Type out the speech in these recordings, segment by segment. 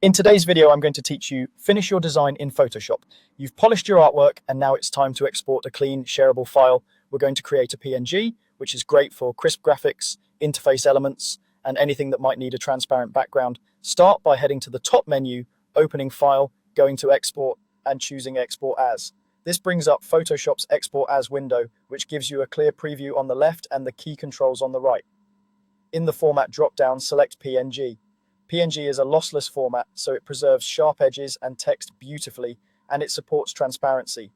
In today's video, I'm going to teach you finish your design in Photoshop. You've polished your artwork and now it's time to export a clean, shareable file. We're going to create a PNG, which is great for crisp graphics, interface elements, and anything that might need a transparent background. Start by heading to the top menu, opening File, going to Export, and choosing Export As. This brings up Photoshop's Export As window, which gives you a clear preview on the left and the key controls on the right. In the Format drop-down, select PNG. PNG is a lossless format, so it preserves sharp edges and text beautifully, and it supports transparency.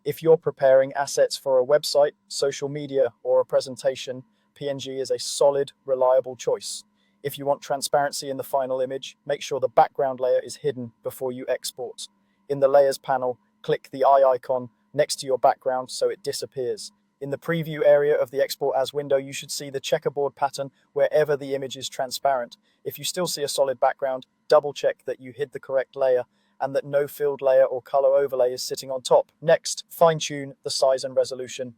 If you're preparing assets for a website, social media, or a presentation, PNG is a solid, reliable choice. If you want transparency in the final image, make sure the background layer is hidden before you export. In the Layers panel, click the eye icon next to your background so it disappears. In the preview area of the Export As window, you should see the checkerboard pattern wherever the image is transparent. If you still see a solid background, double check that you hid the correct layer and that no filled layer or color overlay is sitting on top. Next, fine-tune the size and resolution.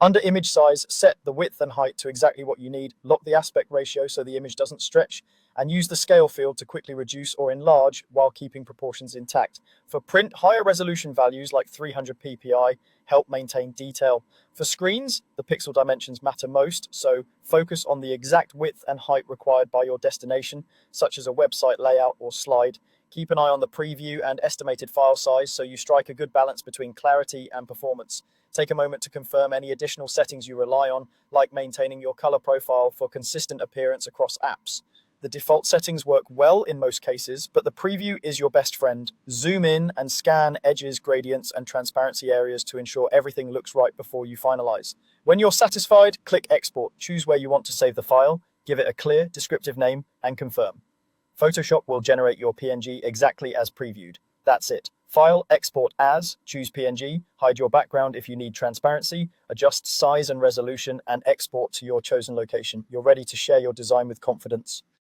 Under image size, set the width and height to exactly what you need, lock the aspect ratio so the image doesn't stretch, and use the scale field to quickly reduce or enlarge while keeping proportions intact. For print, higher resolution values like 300 ppi help maintain detail. For screens, the pixel dimensions matter most, so focus on the exact width and height required by your destination, such as a website layout or slide. Keep an eye on the preview and estimated file size so you strike a good balance between clarity and performance. Take a moment to confirm any additional settings you rely on, like maintaining your color profile for consistent appearance across apps. The default settings work well in most cases, but the preview is your best friend. Zoom in and scan edges, gradients, and transparency areas to ensure everything looks right before you finalize. When you're satisfied, click Export. Choose where you want to save the file, give it a clear, descriptive name, and confirm. Photoshop will generate your PNG exactly as previewed. That's it. File, Export As, choose PNG, hide your background if you need transparency, adjust size and resolution, and export to your chosen location. You're ready to share your design with confidence.